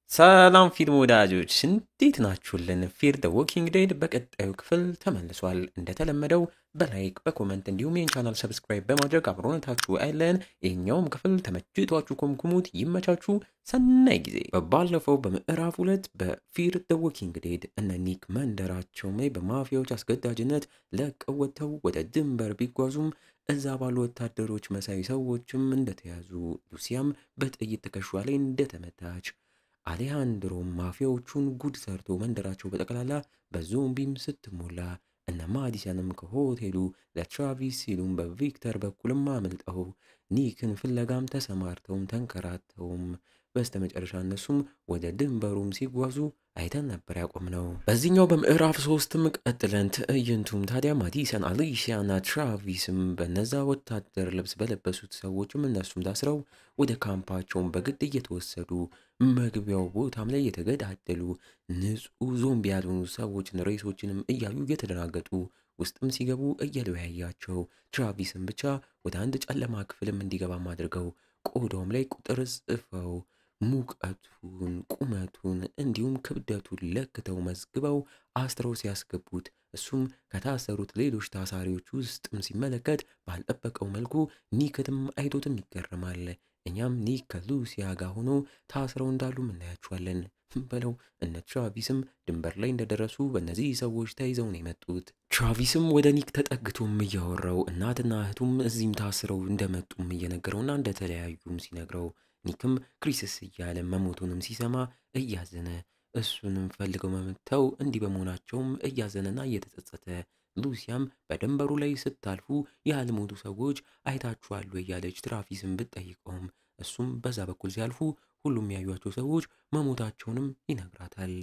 ሰላም ፊልም ወዳጆች እንዴት ናችሁልን? ፊር ዘ ዎኪንግ ዴድ በቀጣዩ ክፍል ተመልሷል። እንደተለመደው በላይክ በኮመንት እንዲሁም ይህን ቻናል ሰብስክራይብ በማድረግ አብሮነታችሁ አይለን። ይህኛውም ክፍል ተመችቷችሁ ኮምኩሙት። ይመቻችሁ። ሰናይ ጊዜ። በባለፈው በምዕራፍ 2 በፊር ዘ ዎኪንግ ዴድ እነ ኒክ መንደራቸው ላይ በማፊያዎች አስገዳጅነት ለቀው ወጥተው ወደ ድንበር ቢጓዙም እዛ ባሉ ወታደሮች መሳይ ሰዎችም እንደተያዙ፣ ሉሲያም በጥይት ትከሻዋ ላይ እንደተመታች፣ አሌሃንድሮም ማፊያዎቹን ጉድ ሰርቶ መንደራቸው በጠቅላላ በዞምቢም ስትሞላ፣ እነ ማዲሰንም ከሆቴሉ ለትራቪስ ሲሉም በቪክተር በኩልም አምልጠው ኒክን ፍለጋም ተሰማርተውም ተንከራተውም በስተመጨረሻ እነሱም ወደ ድንበሩም ሲጓዙ አይተን ነበር ያቆምነው። በዚህኛው በምዕራፍ 3ም ቀጥለን ትዕይንቱም ታዲያ ማዲሰን፣ አሊሲያ እና ትራቪስም በነዛ ወታደር ልብስ በለበሱት ሰዎችም እነሱም ታስረው ወደ ካምፓቸውን በግድ እየተወሰዱ መግቢያው ቦታም ላይ የተገዳደሉ ንጹህ ዞምቢ ያልሆኑ ሰዎችን ሬሶችንም እያዩ እየተደናገጡ ውስጥም ሲገቡ እየለያያቸው ትራቪስም ብቻ ወደ አንድ ጨለማ ክፍልም እንዲገባም አድርገው ቆዳውም ላይ ቁጥር ጽፈው ሙቀቱን፣ ቁመቱን እንዲሁም ክብደቱን ለክተው መዝግበው አስረው ሲያስገቡት እሱም ከታሰሩት ሌሎች ታሳሪዎች ውስጥም ሲመለከት ባልጠበቀው መልኩ ኒክትም አይቶትም ይገረማል። እኛም ኒክ ከሉሲያ ጋር ሆኖ ታስረው እንዳሉም እናያቸዋለን በለው። እነ ትራቪስም ድንበር ላይ እንደደረሱ በእነዚህ ሰዎች ተይዘው ነው የመጡት። ትራቪስም ወደ ኒክ ተጠግቶም እያወራው እናትና እህቱም እዚህም ታስረው እንደመጡም እየነገረውና እንደተለያዩም ሲነግረው፣ ኒክም ክሪስስ እያለ መሞቱንም ሲሰማ እያዘነ እሱንም ፈልገው መምተው እንዲህ በመሆናቸውም እያዘነና እየተጸጸተ፣ ሉሲያም በድንበሩ ላይ ስታልፉ ያልሞቱ ሰዎች አይታችኋል እያለች ትራቪስን ብትጠይቀውም እሱም በዛ በኩል ሲያልፉ ሁሉም ያዩቸው ሰዎች መሞታቸውንም ይነግራታል።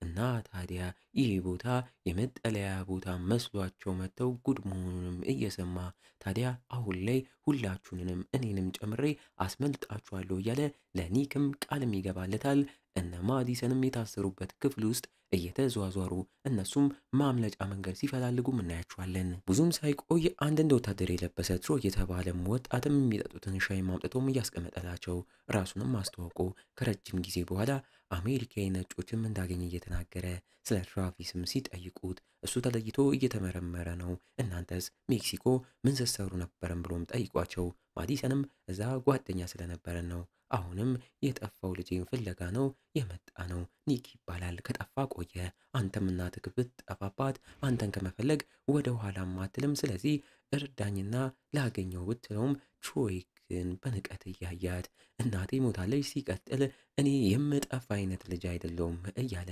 እና ታዲያ ይህ ቦታ የመጠለያ ቦታ መስሏቸው መጥተው ጉድ መሆኑንም እየሰማ ታዲያ አሁን ላይ ሁላችሁንም እኔንም ጨምሬ አስመልጣችኋለሁ እያለ ለኒክም ቃልም ይገባለታል። እነ ማዲሰንም የታሰሩበት ክፍል ውስጥ እየተዟዟሩ እነሱም ማምለጫ መንገድ ሲፈላልጉም እናያቸዋለን። ብዙም ሳይቆይ አንድ እንደ ወታደር የለበሰ ትሮ የተባለም ወጣትም የሚጠጡትን ሻይ ማምጥቶም እያስቀመጠላቸው ራሱንም አስተዋውቆ ከረጅም ጊዜ በኋላ አሜሪካዊ ነጮችም እንዳገኘ እየተናገረ ስለ ትራቪስም ሲጠይቁት እሱ ተለይቶ እየተመረመረ ነው፣ እናንተስ ሜክሲኮ ምን ስትሰሩ ነበረም ብሎም ጠይቋቸው፣ ማዲሰንም እዛ ጓደኛ ስለነበረን ነው፣ አሁንም የጠፋው ልጄን ፍለጋ ነው የመጣ ነው፣ ኒክ ይባላል፣ ከጠፋ ቆየ፣ አንተም እናትህ ብትጠፋባት አንተን ከመፈለግ ወደ ኋላም አትልም፣ ስለዚህ እርዳኝና ላገኘው ብትለውም ትሮይ ግን በንቀት እያያት እናቴ ሞታለች፣ ሲቀጥል እኔ የምጠፋ አይነት ልጅ አይደለውም እያለ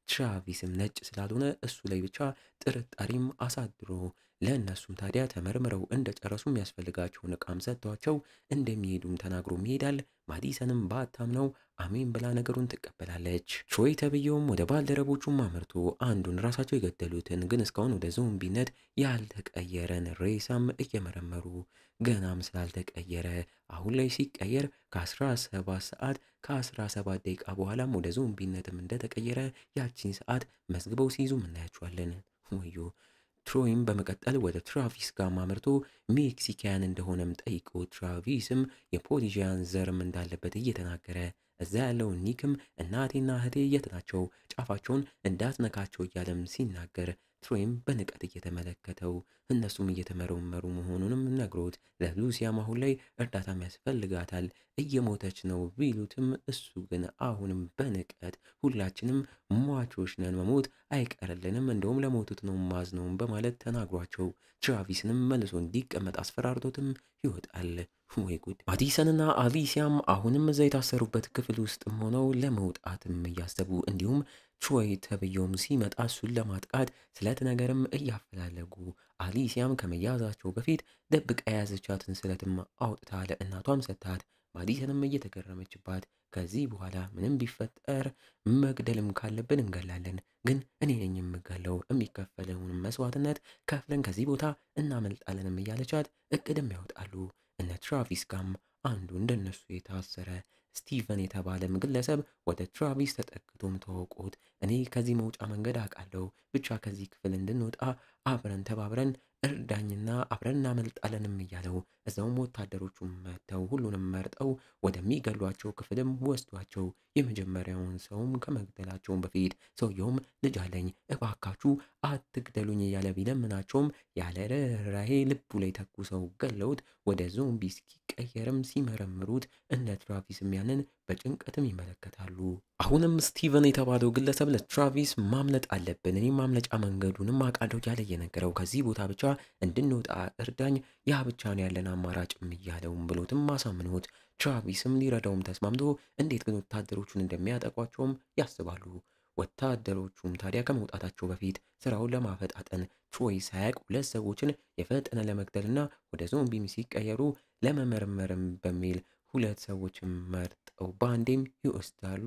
ትራቪስም ነጭ ስላልሆነ እሱ ላይ ብቻ ጥርጣሬም አሳድሮ ለእነሱም ታዲያ ተመርምረው እንደጨረሱ የሚያስፈልጋቸውን እቃም ሰጥቷቸው እንደሚሄዱም ተናግሮ ይሄዳል። ማዲሰንም ባታምነው አሜን ብላ ነገሩን ትቀበላለች። ትሮይ ተብዬውም ወደ ባልደረቦቹም አምርቶ አንዱን ራሳቸው የገደሉትን ግን እስካሁን ወደ ዞምቢነት ያልተቀየረን ሬሳም እየመረመሩ ገናም ስላልተቀየረ አሁን ላይ ሲቀየር ከ17 ሰዓት ከ17 ደቂቃ በኋላም ወደ ዞምቢነትም እንደተቀየረ ያቺን ሰዓት መዝግበው ሲይዙም እናያቸዋለን። ወዮ ትሮይም በመቀጠል ወደ ትራቪስ ጋር አምርቶ ሜክሲካን እንደሆነም ጠይቆ ትራቪስም የፖሊዥያን ዘርም እንዳለበት እየተናገረ እዛ ያለው ኒክም እናቴና እህቴ የት ናቸው ጫፋቸውን እንዳትነካቸው እያለም ሲናገር ትሮይም በንቀት እየተመለከተው እነሱም እየተመረመሩ መሆኑንም ነግሮት ለሉሲያም አሁን ላይ እርዳታም ያስፈልጋታል እየሞተች ነው ቢሉትም እሱ ግን አሁንም በንቀት ሁላችንም ሟቾች ነን፣ መሞት አይቀርልንም፣ እንደውም ለሞቱት ነው ማዝነውም በማለት ተናግሯቸው ትራቪስንም መልሶ እንዲቀመጥ አስፈራርቶትም ይወጣል። ወይ ጉድ! ማዲሰንና አሊሲያም አሁንም እዛ የታሰሩበት ክፍል ውስጥም ሆነው ለመውጣትም እያሰቡ እንዲሁም ትሮይ ተብዬውም ሲመጣ እሱን ለማጥቃት ስለት ነገርም እያፈላለጉ አሊሲያም ከመያዛቸው በፊት ደብቃ የያዘቻትን ስለትም አውጥታ ለእናቷም ሰጥታት ማዲሰንም እየተገረመችባት ከዚህ በኋላ ምንም ቢፈጠር መግደልም ካለብን እንገላለን፣ ግን እኔ ነኝ የምገለው፣ የሚከፈለውን መስዋዕትነት ከፍለን ከዚህ ቦታ እናመልጣለንም እያለቻት እቅድም ያወጣሉ። እነ ትራቪስ ጋም አንዱ እንደነሱ የታሰረ ስቲቨን የተባለም ግለሰብ ወደ ትራቪስ ተጠግቶም ተወቆት እኔ ከዚህ መውጫ መንገድ አውቃለሁ፣ ብቻ ከዚህ ክፍል እንድንወጣ አብረን ተባብረን እርዳኝና አብረን እናመልጣለንም እያለው እዛውም ወታደሮቹም መጥተው ሁሉንም መርጠው ወደሚገሏቸው ክፍልም ወስዷቸው የመጀመሪያውን ሰውም ከመግደላቸውም በፊት ሰውየውም ልጅ አለኝ እባካችሁ አትግደሉኝ እያለ ቢለምናቸውም ያለ ርህራሄ ልቡ ላይ ተኩሰው ገለውት ወደ ዞምቢ እስኪቀየርም ሲመረምሩት እነ ትራቪስም ያንን በጭንቀትም ይመለከታሉ። አሁንም ስቲቨን የተባለው ግለሰብ ለትራቪስ ማምለጥ አለብን፣ እኔ ማምለጫ መንገዱንም አውቃለሁ እያለ እየነገረው ከዚህ ቦታ ብቻ እንድንወጣ እርዳኝ፣ ያ ብቻ ነው ያለን አማራጭም እያለውም ብሎትም አሳምኖት ትራቪስም ሊረዳውም ተስማምቶ እንዴት ግን ወታደሮቹን እንደሚያጠቋቸውም ያስባሉ። ወታደሮቹም ታዲያ ከመውጣታቸው በፊት ስራውን ለማፈጣጠን ትሮይ ሳያቅ ሁለት ሰዎችን የፈጠነ ለመግደልና ወደ ዞምቢም ሲቀየሩ ለመመርመርም በሚል ሁለት ሰዎችን መርጠው በአንዴም ይወስዳሉ።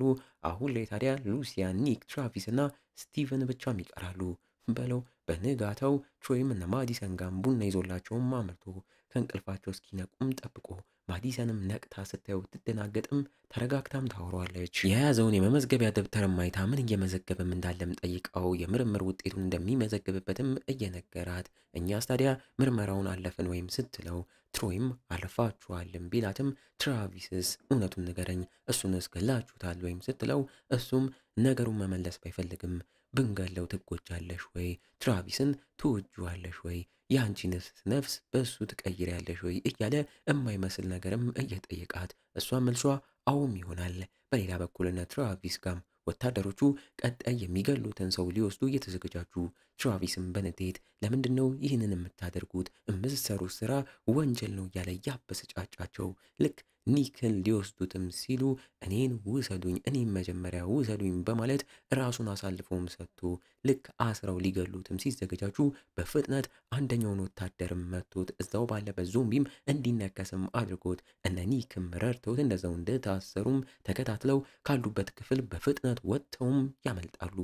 አሁን ላይ ታዲያ ሉሲያ፣ ኒክ፣ ትራቪስ እና ስቲቨን ብቻም ይቀራሉ። በለው በንጋታው ትሮይም እነ ማዲሰን ጋር ቡና ይዞላቸውም አምርቶ ከእንቅልፋቸው እስኪነቁም ጠብቆ ማዲሰንም ነቅታ ስታየው ትደናገጥም ተረጋግታም ታወራዋለች። የያዘውን የመመዝገቢያ ደብተርም አይታ ምን እየመዘገበም እንዳለም ጠይቀው የምርምር ውጤቱን እንደሚመዘግብበትም እየነገራት እኛስ ታዲያ ምርመራውን አለፍን ወይም ስትለው ትሮይም አልፋችኋልም ቢላትም ትራቪስስ እውነቱን ንገረኝ እሱንስ ገላችሁታል ወይም ስትለው እሱም ነገሩን መመለስ ባይፈልግም ብንገለው ትጎጃለሽ ወይ? ትራቪስን ትወጂዋለሽ ወይ? የአንቺንስ ነፍስ በእሱ ትቀይሪያለሽ ወይ? እያለ የማይመስል ነገርም እየጠየቃት እሷም መልሷ አዎም ይሆናል። በሌላ በኩልነ ትራቪስ ጋም ወታደሮቹ ቀጣይ የሚገሉትን ሰው ሊወስዱ እየተዘገጃጁ ትራቪስም በንዴት ለምንድን ነው ይህንን የምታደርጉት? የምትሰሩት ስራ ወንጀል ነው እያለ ያበሰጫጫቸው ልክ ኒክን ሊወስዱትም ሲሉ እኔን ውሰዱኝ፣ እኔም መጀመሪያ ውሰዱኝ በማለት ራሱን አሳልፎም ሰጥቶ ልክ አስረው ሊገሉትም ሲዘገጃጁ በፍጥነት አንደኛውን ወታደርም መቶት እዛው ባለበት ዞምቢም እንዲነከስም አድርጎት እነ ኒክም ረድተውት እንደዛው እንደታሰሩም ተከታትለው ካሉበት ክፍል በፍጥነት ወጥተውም ያመልጣሉ።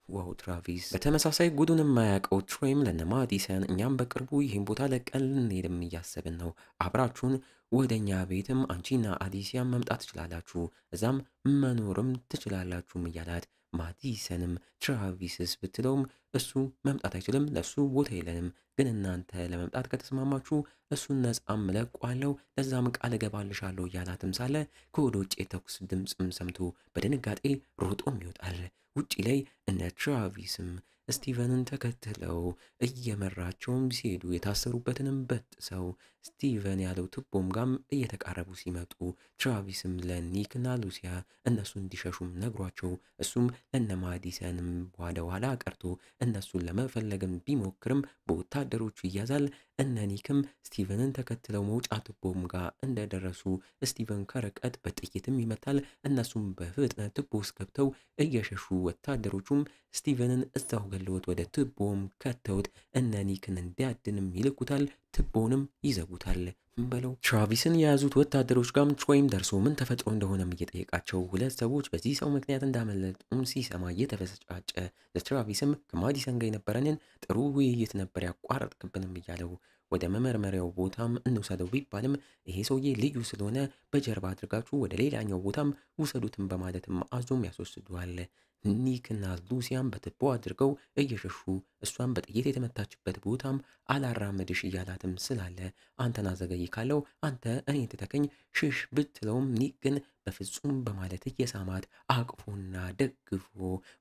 ዋው ትራቪስ በተመሳሳይ ጉዱን የማያውቀው ትሮይም ለነ ማዲሰን እኛም በቅርቡ ይህን ቦታ ለቀን ልንሄድም እያሰብን ነው፣ አብራችሁን ወደኛ ቤትም አንቺና አዲሲያን መምጣት ትችላላችሁ፣ እዛም መኖርም ትችላላችሁም እያላት ማዲሰንም ትራቪስስ ብትለውም እሱ መምጣት አይችልም፣ ለሱ ቦታ የለንም፣ ግን እናንተ ለመምጣት ከተስማማችሁ እሱን ነፃም ለቋለው፣ ለዛም ቃል እገባልሻለሁ እያላትም ሳለ ከወደ ውጭ የተኩስ ድምፅም ሰምቶ በድንጋጤ ሮጦም ይወጣል። ውጪ ላይ እነ ትራቪስም ስቲቨንን ተከትለው እየመራቸውም ሲሄዱ የታሰሩበትንም በጥሰው ስቲቨን ያለው ቱቦም ጋም እየተቃረቡ ሲመጡ ትራቪስም ለኒክና ሉሲያ እነሱ እንዲሸሹም ነግሯቸው እሱም ለነ ማዲሰንም ወደ ኋላ ቀርቶ እነሱን ለመፈለግም ቢሞክርም በወታደሮቹ ይያዛል። እነ ኒክም ስቲቨንን ተከትለው መውጫ ቱቦም ጋር እንደደረሱ ስቲቨን ከርቀት በጥይትም ይመታል። እነሱም በፍጥነት ቱቦ ውስጥ ገብተው እየሸሹ ወታደሮቹም ስቲቨንን እዛው ገለውት ወደ ቱቦም ከተውት እነ ኒክን እንዲያድንም ይልኩታል። ቱቦውንም ይዘጉታል። በለው ትራቪስን የያዙት ወታደሮች ጋም ትሮይም ደርሶ ምን ተፈጥሮ እንደሆነም እየጠየቃቸው ሁለት ሰዎች በዚህ ሰው ምክንያት እንዳመለጡም ሲሰማ እየተበሰጫጨ ለትራቪስም ከማዲሰን ጋር የነበረንን ጥሩ ውይይት ነበር ያቋረጥክብንም እያለው ወደ መመርመሪያው ቦታም እንውሰደው ቢባልም ይሄ ሰውዬ ልዩ ስለሆነ በጀርባ አድርጋችሁ ወደ ሌላኛው ቦታም ውሰዱትም በማለትም አዞም ያስወስዷል። ኒክና ሉሲያም በትቦ አድርገው እየሸሹ እሷን በጥይት የተመታችበት ቦታም አላራመድሽ እያላትም ስላለ አንተን አዘገይ ካለው አንተ እኔ ትተከኝ ሽሽ ብትለውም ኒክ ግን በፍጹም በማለት እየሳማት አቅፎና ደግፎ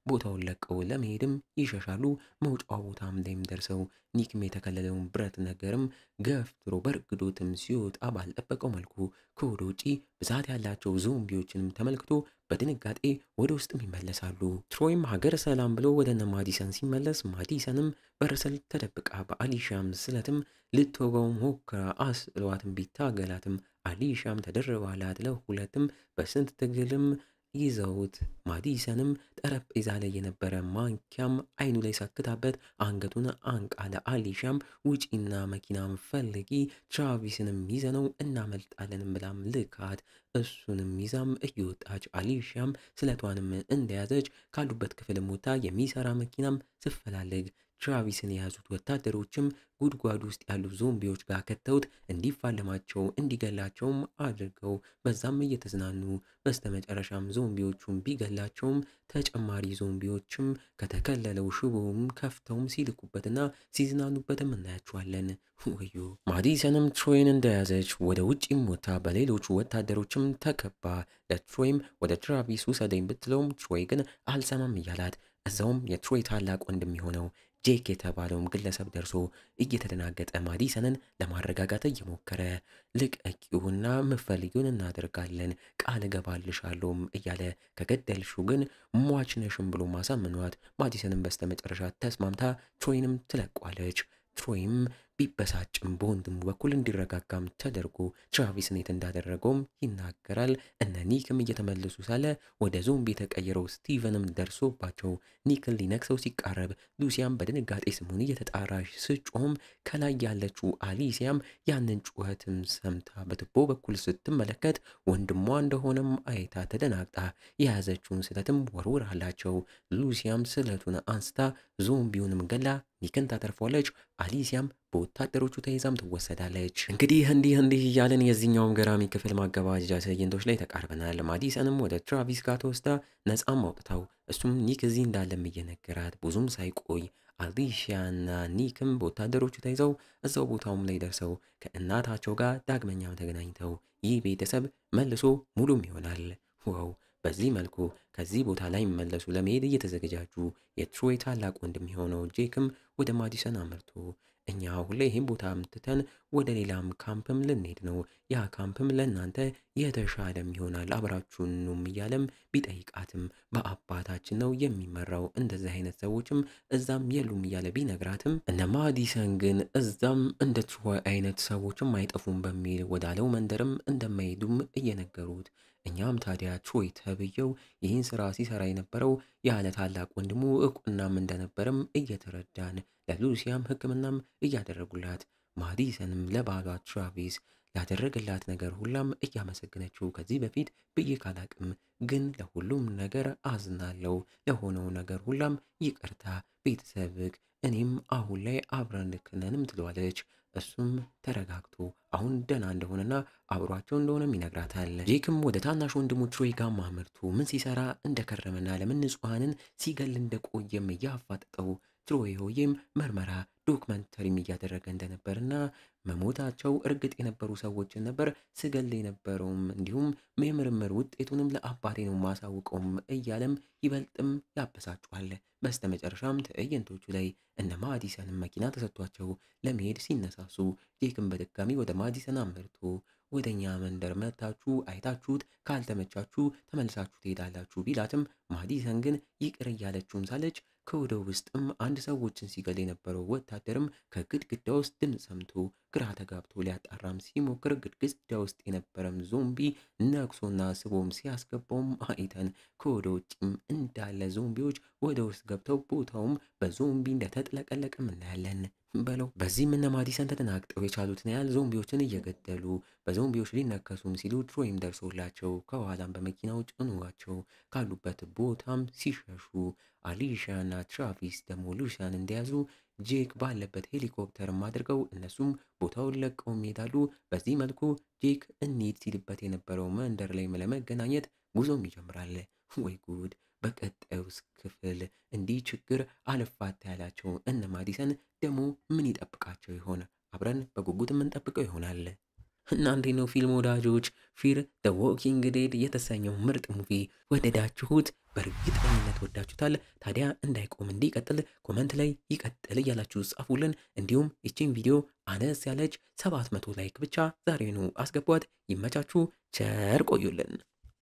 ቦታውን ለቀው ለመሄድም ይሸሻሉ። መውጫው ቦታም ላይም ደርሰው ኒክም የተከለለውን ብረት ነገርም ገፍትሮ በርግዶትም ሲወጣ ባልጠበቀው መልኩ ከወደ ውጪ ብዛት ያላቸው ዞምቢዎችንም ተመልክቶ በድንጋጤ ወደ ውስጥም ይመለሳሉ። ትሮይም ሀገር ሰላም ብሎ ወደ እነ ማዲሰን ሲመለስ ማዲሰንም በርሰል ተደብቃ በአሊሻም ስለትም ልትወጋው ሞክራ አስሏትም ቢታገላትም አሊሻም ተደርባላት ለሁለትም በስንት ትግልም ይዘውት ማዲሰንም ጠረጴዛ ላይ የነበረ ማንኪያም አይኑ ላይ ሰክታበት አንገቱን አንቃ ለአሊሻም ውጪና መኪናም ፈልጊ ትራቪስንም ይዘነው እናመልጣለን ብላም ልካት እሱንም ይዛም እየወጣች አሊሻም ስለቷንም እንደያዘች ካሉበት ክፍልም ወጣ የሚሰራ መኪናም ስፈላልግ ትራቪስን የያዙት ወታደሮችም ጉድጓድ ውስጥ ያሉ ዞምቢዎች ጋር ከተውት እንዲፋለማቸው እንዲገላቸውም አድርገው በዛም እየተዝናኑ በስተመጨረሻም ዞምቢዎቹን ቢገላቸውም ተጨማሪ ዞምቢዎችም ከተከለለው ሽቦም ከፍተውም ሲልኩበትና ሲዝናኑበትም እናያቸዋለን። ወዮ ማዲሰንም ትሮይን እንደያዘች ወደ ውጪም ወጥታ በሌሎቹ ወታደሮችም ተከባ ለትሮይም ወደ ትራቪስ ውሰደኝ ብትለውም ትሮይ ግን አልሰማም እያላት እዛውም የትሮይ ታላቅ ወንድም የሆነው ጄክ የተባለውም ግለሰብ ደርሶ እየተደናገጠ ማዲሰንን ለማረጋጋት እየሞከረ ልቀቂውና ምፈልጊውን እናደርጋለን ቃል እገባልሻለሁም እያለ ከገደልሽው ግን ሟች ነሽም ብሎ ማሳመኗት ማዲሰንን በስተመጨረሻ ተስማምታ ትሮይንም ትለቋለች። ትሮይም ቢበሳጭም በወንድሙ በኩል እንዲረጋጋም ተደርጎ ትራቪስን የት እንዳደረገውም ይናገራል። እነ ኒክም እየተመለሱ ሳለ ወደ ዞምቢ የተቀየረው ስቲቨንም ደርሶባቸው ኒክን ሊነክሰው ሲቃረብ ሉሲያም በድንጋጤ ስሙን እየተጣራች ስጮህም ከላይ ያለችው አሊሲያም ያንን ጩኸትም ሰምታ በቱቦ በኩል ስትመለከት ወንድሟ እንደሆነም አይታ ተደናግጣ የያዘችውን ስለትም ወርውራላቸው። ሉሲያም ስለቱን አንስታ ዞምቢውንም ገላ ኒክን ታተርፏለች። አሊሲያም በወታደሮቹ ተይዛም ትወሰዳለች። እንግዲህ እንዲህ እያለን የዚህኛውም ገራሚ ክፍል ማገባደጃ ትዕይንቶች ላይ ተቃርበናል። ማዲሰንም ወደ ትራቪስ ጋር ተወስዳ ነፃም አውጥታው እሱም ኒክ እዚህ እንዳለም እየነገራት ብዙም ሳይቆይ አሊሺያና ኒክም በወታደሮቹ ተይዘው እዛው ቦታውም ላይ ደርሰው ከእናታቸው ጋር ዳግመኛም ተገናኝተው ይህ ቤተሰብ መልሶ ሙሉም ይሆናል። ዋው! በዚህ መልኩ ከዚህ ቦታ ላይ መለሱ ለመሄድ እየተዘገጃጁ የትሮይ ታላቅ ወንድም የሆነው ጄክም ወደ ማዲሰን አመርቶ እኛ አሁን ላይ ይህን ቦታ አምጥተን ወደ ሌላም ካምፕም ልንሄድ ነው፣ ያ ካምፕም ለእናንተ የተሻለም ይሆናል አብራችሁንም እያለም ቢጠይቃትም በአባታችን ነው የሚመራው እንደዚህ አይነት ሰዎችም እዛም የሉም እያለ ቢነግራትም እነ ማዲሰን ግን እዛም እንደ ትሮይ አይነት ሰዎችም አይጠፉም በሚል ወዳለው መንደርም እንደማይሄዱም እየነገሩት እኛም ታዲያ ትሮይ ተብየው ይህን ስራ ሲሰራ የነበረው ያለ ታላቅ ወንድሙ እቁናም እንደነበረም እየተረዳን ለሉሲያም ሕክምናም እያደረጉላት ማዲሰንም ለባሏ ትራቪስ ያደረገላት ነገር ሁላም እያመሰገነችው ከዚህ በፊት ብዬ ካላቅም ግን ለሁሉም ነገር አዝናለው ለሆነው ነገር ሁላም ይቅርታ ቤተሰብክ እኔም አሁን ላይ አብረን ልክነንም ትለዋለች። እሱም ተረጋግቶ አሁን ደህና እንደሆነና አብሯቸው እንደሆነም ይነግራታል። ጄክም ወደ ታናሽ ወንድሙ ትሮይ ጋር አመርቶ ምን ሲሰራ እንደከረመና ለምን ንጹሐንን ሲገል እንደቆየም እያፋጠጠው ትሮይ ሆዬም ምርመራ ዶክመንተሪም እያደረገ እንደነበርና መሞታቸው እርግጥ የነበሩ ሰዎችን ነበር ስገል የነበረውም እንዲሁም የምርምር ውጤቱንም ለአባቴ ነው ማሳውቀውም እያለም ይበልጥም ያበሳጫል። በስተመጨረሻም ትዕይንቶቹ ላይ እነ ማዲሰንም መኪና ተሰጥቷቸው ለመሄድ ሲነሳሱ ጄክም በድጋሚ ወደ ማዲሰን አመርቶ ወደኛ መንደር መታችሁ አይታችሁት ካልተመቻችሁ ተመልሳችሁ ትሄዳላችሁ ቢላትም ማዲሰን ግን ይቅር እያለችውም ሳለች ከወደ ውስጥም አንድ ሰዎችን ሲገል የነበረው ወታደርም ከግድግዳ ውስጥ ድምፅ ሰምቶ ግራ ተጋብቶ ሊያጣራም ሲሞክር ግድግዳ ውስጥ የነበረም ዞምቢ ነክሶና ስቦም ሲያስገባውም አይተን ከወደ ውጭም እንዳለ ዞምቢዎች ወደ ውስጥ ገብተው ቦታውም በዞምቢ እንደተጥለቀለቀም እናያለን። በለው በዚህም እነ ማዲሰን ተደናግጠው የቻሉትን ያህል ዞምቢዎችን እየገደሉ በዞምቢዎች ሊነከሱም ሲሉ ትሮይም ደርሶላቸው ከኋላም በመኪናው ጭኗቸው ካሉበት ቦታም ሲሸሹ አሊሺያና ትራቪስ ደግሞ ሉሲያን እንደያዙ ጄክ ባለበት ሄሊኮፕተርም አድርገው እነሱም ቦታውን ለቀው ይሄዳሉ። በዚህ መልኩ ጄክ እንሂድ ሲልበት የነበረው መንደር ላይ ለመገናኘት ጉዞም ይጀምራል። ወይ ጉድ! በቀጣዩስ ክፍል እንዲህ ችግር አልፋታ ያላቸው እነ ማዲሰን ደግሞ ምን ይጠብቃቸው ይሆን? አብረን በጉጉት የምንጠብቀው ይሆናል። እናንተ ነው ፊልም ወዳጆች ፊር ዘ ዎኪንግ ዴድ የተሰኘው ምርጥ ሙቪ ወደዳችሁት? በእርግጠኝነት ወዳችሁታል። ታዲያ እንዳይቆም እንዲቀጥል ኮመንት ላይ ይቀጥል እያላችሁ ጻፉልን። እንዲሁም ይቺን ቪዲዮ አነስ ያለች 700 ላይክ ብቻ ዛሬ ነው አስገቧት። ይመቻችሁ፣ ቸር ቆዩልን።